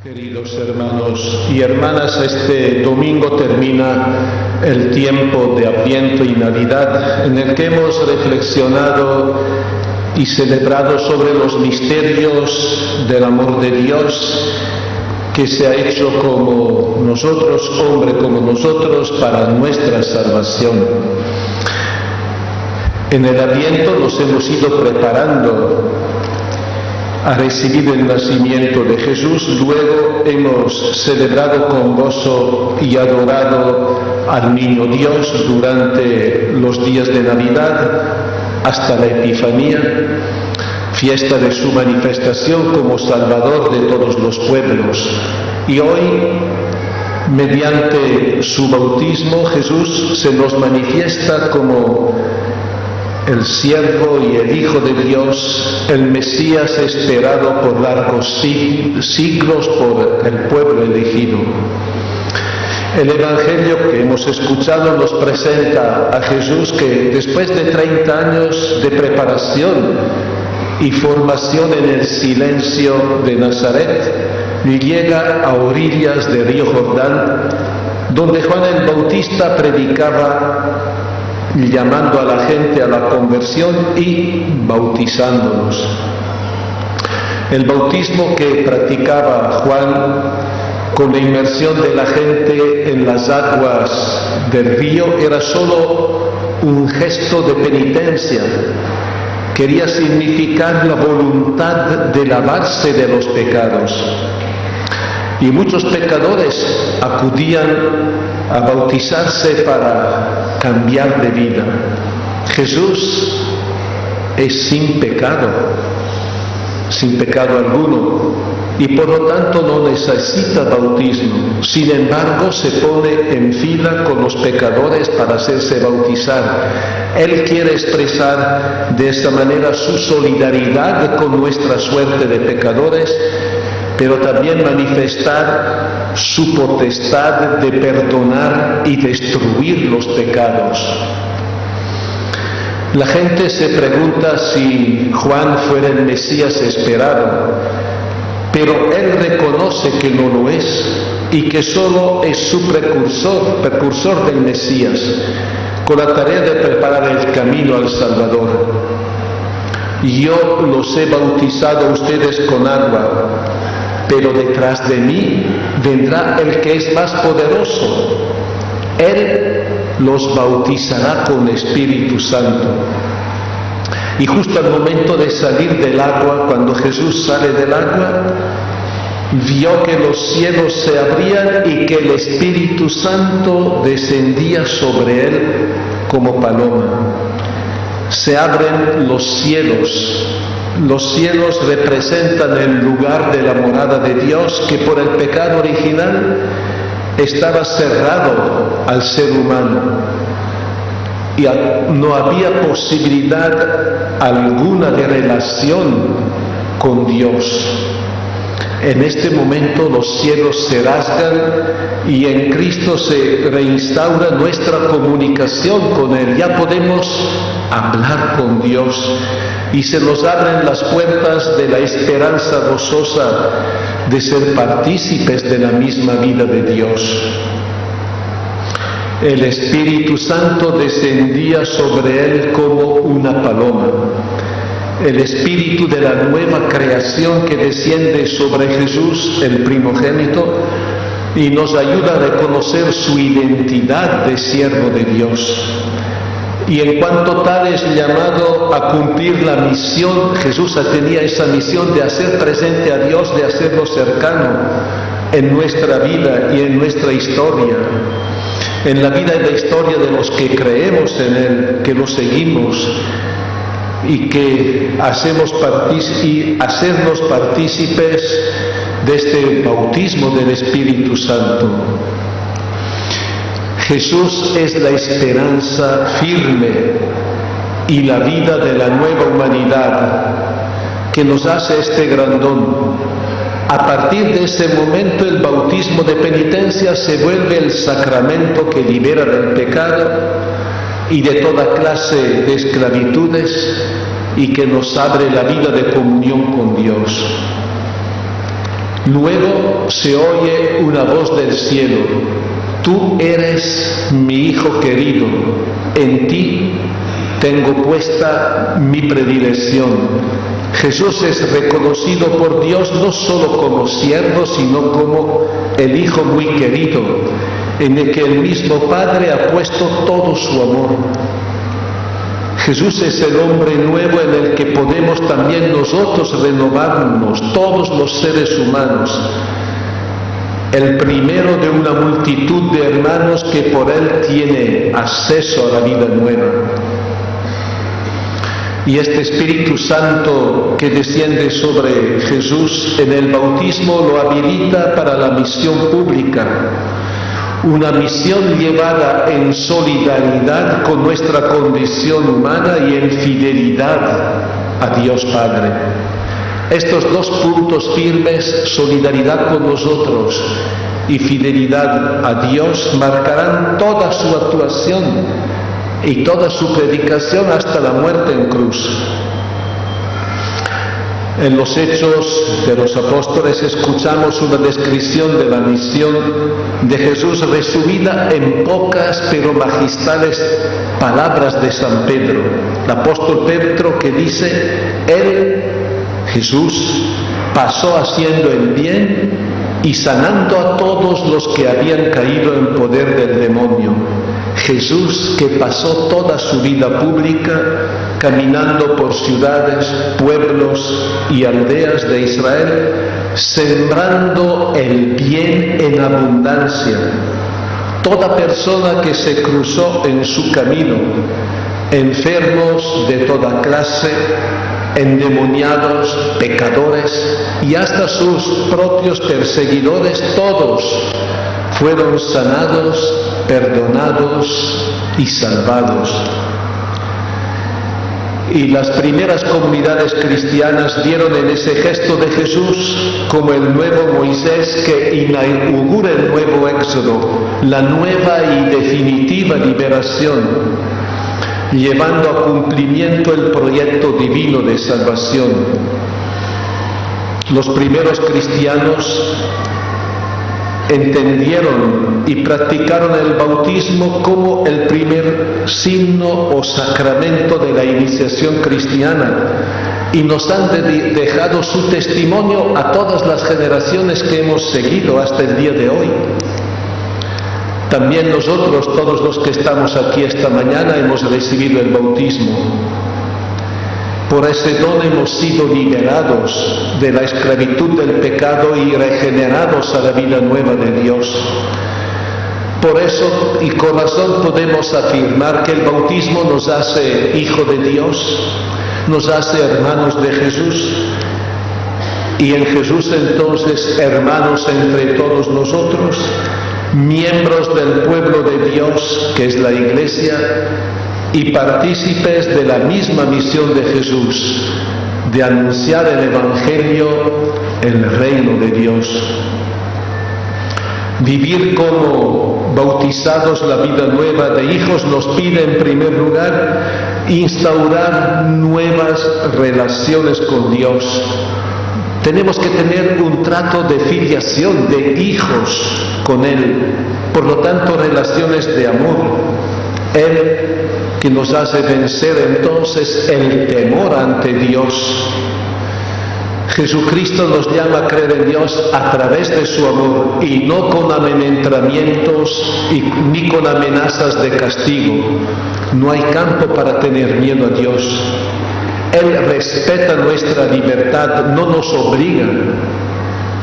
Queridos hermanos y hermanas, este domingo termina el tiempo de Adviento y Navidad, en el que hemos reflexionado y celebrado sobre los misterios del amor de Dios, que se ha hecho como nosotros, hombre como nosotros, para nuestra salvación. En el Adviento nos hemos ido preparando a recibir el nacimiento de Jesús, luego hemos celebrado con gozo y adorado al Niño Dios durante los días de Navidad hasta la Epifanía, fiesta de su manifestación como Salvador de todos los pueblos. Y hoy, mediante su bautismo, Jesús se nos manifiesta como el siervo y el Hijo de Dios, el Mesías esperado por largos siglos por el pueblo elegido. El Evangelio que hemos escuchado nos presenta a Jesús que después de 30 años de preparación y formación en el silencio de Nazaret, llega a orillas del río Jordán, donde Juan el Bautista predicaba, llamando a la gente a la conversión y bautizándolos. El bautismo que practicaba Juan con la inmersión de la gente en las aguas del río era solo un gesto de penitencia. Quería significar la voluntad de lavarse de los pecados. Y muchos pecadores acudían a bautizarse para cambiar de vida. Jesús es sin pecado alguno, y por lo tanto no necesita bautismo. Sin embargo, se pone en fila con los pecadores para hacerse bautizar. Él quiere expresar de esta manera su solidaridad con nuestra suerte de pecadores, pero también manifestar su potestad de perdonar y destruir los pecados. La gente se pregunta si Juan fuera el Mesías esperado, pero él reconoce que no lo es y que solo es su precursor del Mesías, con la tarea de preparar el camino al Salvador. Yo los he bautizado a ustedes con agua, pero detrás de mí vendrá el que es más poderoso. Él los bautizará con Espíritu Santo. Y justo al momento de salir del agua, cuando Jesús sale del agua, vio que los cielos se abrían y que el Espíritu Santo descendía sobre él como paloma. Se abren los cielos. Los cielos representan el lugar de la morada de Dios, que por el pecado original estaba cerrado al ser humano y no había posibilidad alguna de relación con Dios. En este momento los cielos se rasgan y en Cristo se reinstaura nuestra comunicación con Él. Ya podemos hablar con Dios y se nos abren las puertas de la esperanza gozosa de ser partícipes de la misma vida de Dios. El Espíritu Santo descendía sobre él como una paloma. El espíritu de la nueva creación que desciende sobre Jesús, el primogénito, y nos ayuda a reconocer su identidad de siervo de Dios. Y en cuanto tal es llamado a cumplir la misión, Jesús tenía esa misión de hacer presente a Dios, de hacerlo cercano en nuestra vida y en nuestra historia, en la vida y la historia de los que creemos en Él, que lo seguimos y que hacernos partícipes de este bautismo del Espíritu Santo. Jesús es la esperanza firme y la vida de la nueva humanidad que nos hace este gran don. A partir de ese momento el bautismo de penitencia se vuelve el sacramento que libera del pecado y de toda clase de esclavitudes y que nos abre la vida de comunión con Dios. Luego se oye una voz del cielo: tú eres mi Hijo querido, en ti tengo puesta mi predilección. Jesús es reconocido por Dios no solo como siervo, sino como el Hijo muy querido, en el que el mismo Padre ha puesto todo su amor. Jesús es el hombre nuevo en el que podemos también nosotros renovarnos, todos los seres humanos. El primero de una multitud de hermanos que por él tiene acceso a la vida nueva. Y este Espíritu Santo que desciende sobre Jesús en el bautismo lo habilita para la misión pública, una misión llevada en solidaridad con nuestra condición humana y en fidelidad a Dios Padre. Estos dos puntos firmes, solidaridad con nosotros y fidelidad a Dios, marcarán toda su actuación y toda su predicación hasta la muerte en cruz. En los Hechos de los Apóstoles escuchamos una descripción de la misión de Jesús resumida en pocas pero magistrales palabras de San Pedro. El apóstol Pedro que dice: Él, Jesús, pasó haciendo el bien y sanando a todos los que habían caído en poder del demonio. Jesús, que pasó toda su vida pública caminando por ciudades, pueblos y aldeas de Israel, sembrando el bien en abundancia. Toda persona que se cruzó en su camino, enfermos de toda clase, endemoniados, pecadores y hasta sus propios perseguidores, todos fueron sanados, perdonados y salvados. Y las primeras comunidades cristianas vieron en ese gesto de Jesús como el nuevo Moisés que inaugura el nuevo Éxodo, la nueva y definitiva liberación, llevando a cumplimiento el proyecto divino de salvación. Los primeros cristianos entendieron y practicaron el bautismo como el primer signo o sacramento de la iniciación cristiana y nos han dejado su testimonio a todas las generaciones que hemos seguido hasta el día de hoy. También nosotros, todos los que estamos aquí esta mañana, hemos recibido el bautismo. Por ese don hemos sido liberados de la esclavitud del pecado y regenerados a la vida nueva de Dios. Por eso y con razón podemos afirmar que el bautismo nos hace hijo de Dios, nos hace hermanos de Jesús y en Jesús entonces hermanos entre todos nosotros, miembros del pueblo de Dios que es la Iglesia y partícipes de la misma misión de Jesús, de anunciar el Evangelio, el reino de Dios. Vivir como bautizados la vida nueva de hijos nos pide en primer lugar instaurar nuevas relaciones con Dios. Tenemos que tener un trato de filiación, de hijos con Él, por lo tanto relaciones de amor. Él que nos hace vencer entonces el temor ante Dios. Jesucristo nos llama a creer en Dios a través de su amor y no con amenazamientos ni con amenazas de castigo. No hay campo para tener miedo a Dios. Él respeta nuestra libertad, no nos obliga,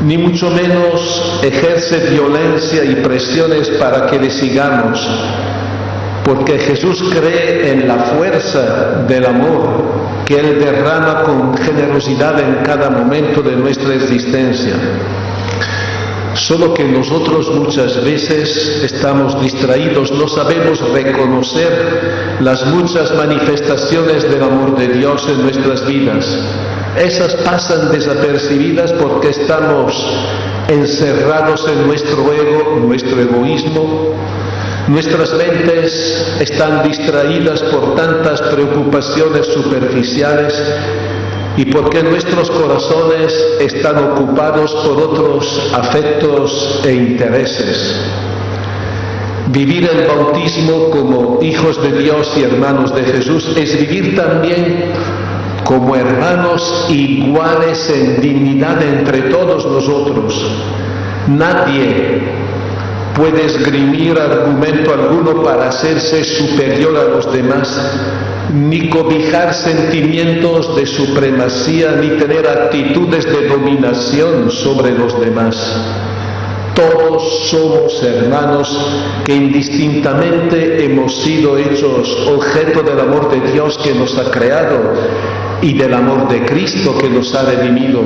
ni mucho menos ejerce violencia y presiones para que le sigamos, porque Jesús cree en la fuerza del amor que Él derrama con generosidad en cada momento de nuestra existencia. Solo que nosotros muchas veces estamos distraídos, no sabemos reconocer las muchas manifestaciones del amor de Dios en nuestras vidas. Esas pasan desapercibidas porque estamos encerrados en nuestro ego, nuestro egoísmo. Nuestras mentes están distraídas por tantas preocupaciones superficiales y porque nuestros corazones están ocupados por otros afectos e intereses. Vivir el bautismo como hijos de Dios y hermanos de Jesús es vivir también como hermanos iguales en dignidad entre todos nosotros. Nadie puede esgrimir argumento alguno para hacerse superior a los demás, ni cobijar sentimientos de supremacía, ni tener actitudes de dominación sobre los demás. Todos somos hermanos que indistintamente hemos sido hechos objeto del amor de Dios que nos ha creado y del amor de Cristo que nos ha redimido.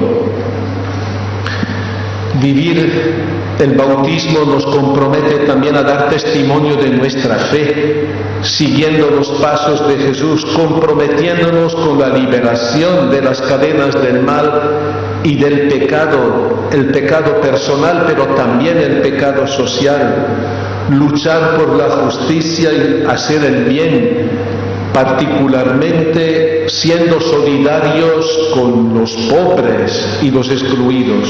Vivir el bautismo nos compromete también a dar testimonio de nuestra fe, siguiendo los pasos de Jesús, comprometiéndonos con la liberación de las cadenas del mal y del pecado, el pecado personal, pero también el pecado social, luchar por la justicia y hacer el bien, particularmente siendo solidarios con los pobres y los excluidos.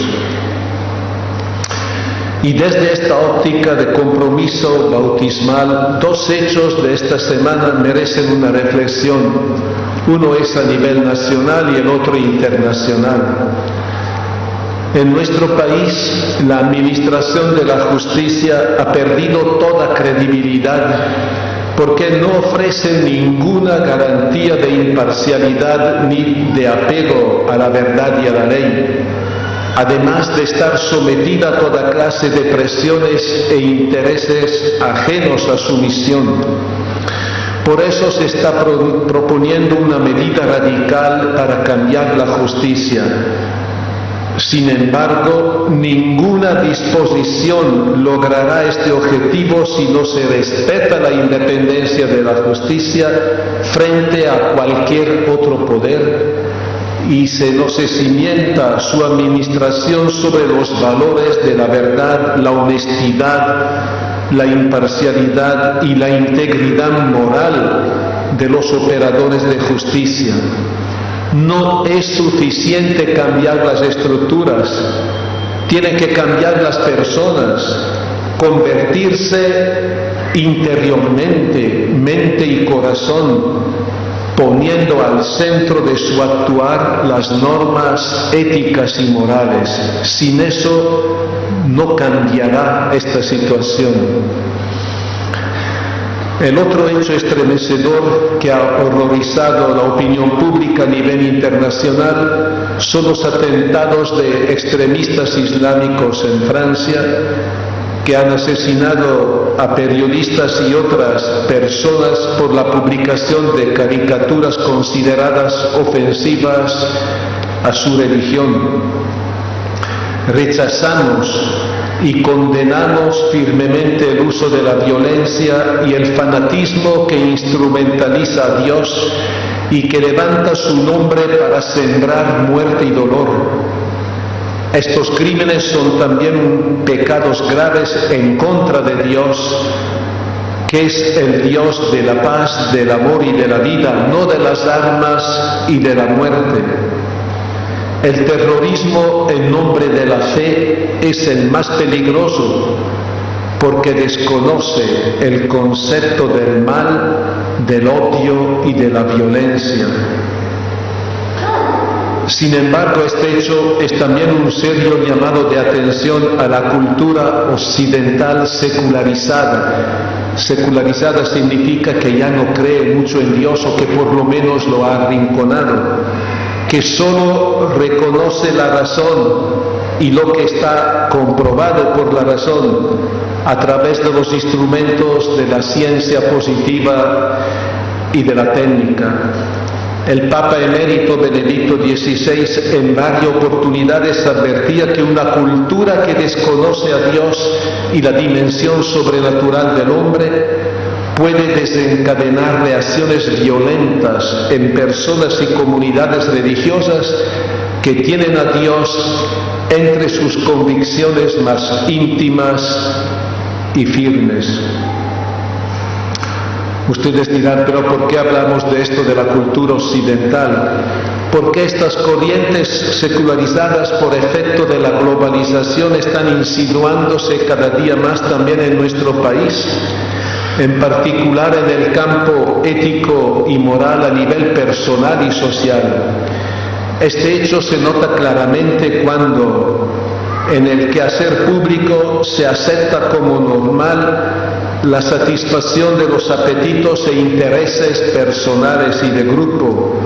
Y desde esta óptica de compromiso bautismal, dos hechos de esta semana merecen una reflexión. Uno es a nivel nacional y el otro internacional. En nuestro país, la administración de la justicia ha perdido toda credibilidad porque no ofrece ninguna garantía de imparcialidad ni de apego a la verdad y a la ley, además de estar sometida a toda clase de presiones e intereses ajenos a su misión. Por eso se está proponiendo una medida radical para cambiar la justicia. Sin embargo, ninguna disposición logrará este objetivo si no se respeta la independencia de la justicia frente a cualquier otro poder y no se cimienta su administración sobre los valores de la verdad, la honestidad, la imparcialidad y la integridad moral de los operadores de justicia. No es suficiente cambiar las estructuras, tienen que cambiar las personas, convertirse interiormente, mente y corazón, poniendo al centro de su actuar las normas éticas y morales. Sin eso no cambiará esta situación. El otro hecho estremecedor que ha horrorizado la opinión pública a nivel internacional son los atentados de extremistas islámicos en Francia que han asesinado a periodistas y otras personas por la publicación de caricaturas consideradas ofensivas a su religión. Rechazamos y condenamos firmemente el uso de la violencia y el fanatismo que instrumentaliza a Dios y que levanta su nombre para sembrar muerte y dolor. Estos crímenes son también pecados graves en contra de Dios, que es el Dios de la paz, del amor y de la vida, no de las armas y de la muerte. El terrorismo en nombre de la fe es el más peligroso porque desconoce el concepto del mal, del odio y de la violencia. Sin embargo, este hecho es también un serio llamado de atención a la cultura occidental secularizada. Secularizada significa que ya no cree mucho en Dios o que por lo menos lo ha arrinconado, que solo reconoce la razón y lo que está comprobado por la razón a través de los instrumentos de la ciencia positiva y de la técnica. El Papa emérito Benedicto XVI en varias oportunidades advertía que una cultura que desconoce a Dios y la dimensión sobrenatural del hombre puede desencadenar reacciones violentas en personas y comunidades religiosas que tienen a Dios entre sus convicciones más íntimas y firmes. Ustedes dirán, pero ¿por qué hablamos de esto de la cultura occidental? porque estas corrientes secularizadas por efecto de la globalización están insinuándose cada día más también en nuestro país, en particular en el campo ético y moral a nivel personal y social. Este hecho se nota claramente cuando en el quehacer público se acepta como normal la satisfacción de los apetitos e intereses personales y de grupo,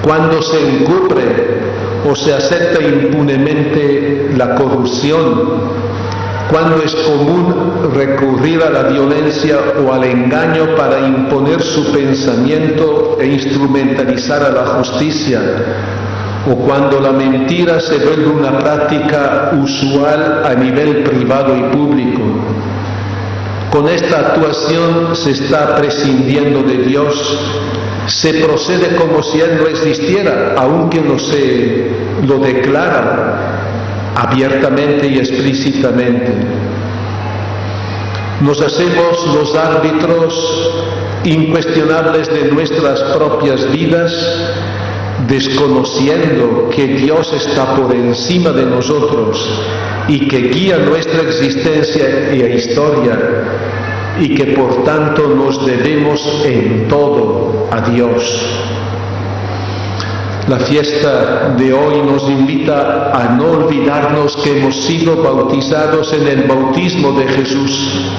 cuando se encubre o se acepta impunemente la corrupción, cuando es común recurrir a la violencia o al engaño para imponer su pensamiento e instrumentalizar a la justicia, o cuando la mentira se vuelve una práctica usual a nivel privado y público. Con esta actuación se está prescindiendo de Dios, se procede como si Él no existiera, aunque no se lo declara abiertamente y explícitamente. Nos hacemos los árbitros incuestionables de nuestras propias vidas, desconociendo que Dios está por encima de nosotros y que guía nuestra existencia e historia, y que por tanto nos debemos en todo a Dios. La fiesta de hoy nos invita a no olvidarnos que hemos sido bautizados en el bautismo de Jesús,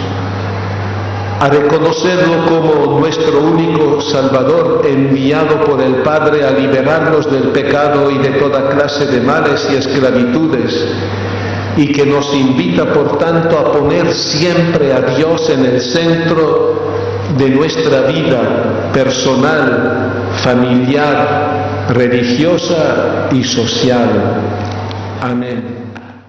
a reconocerlo como nuestro único Salvador, enviado por el Padre a liberarnos del pecado y de toda clase de males y esclavitudes, y que nos invita por tanto a poner siempre a Dios en el centro de nuestra vida personal, familiar, religiosa y social.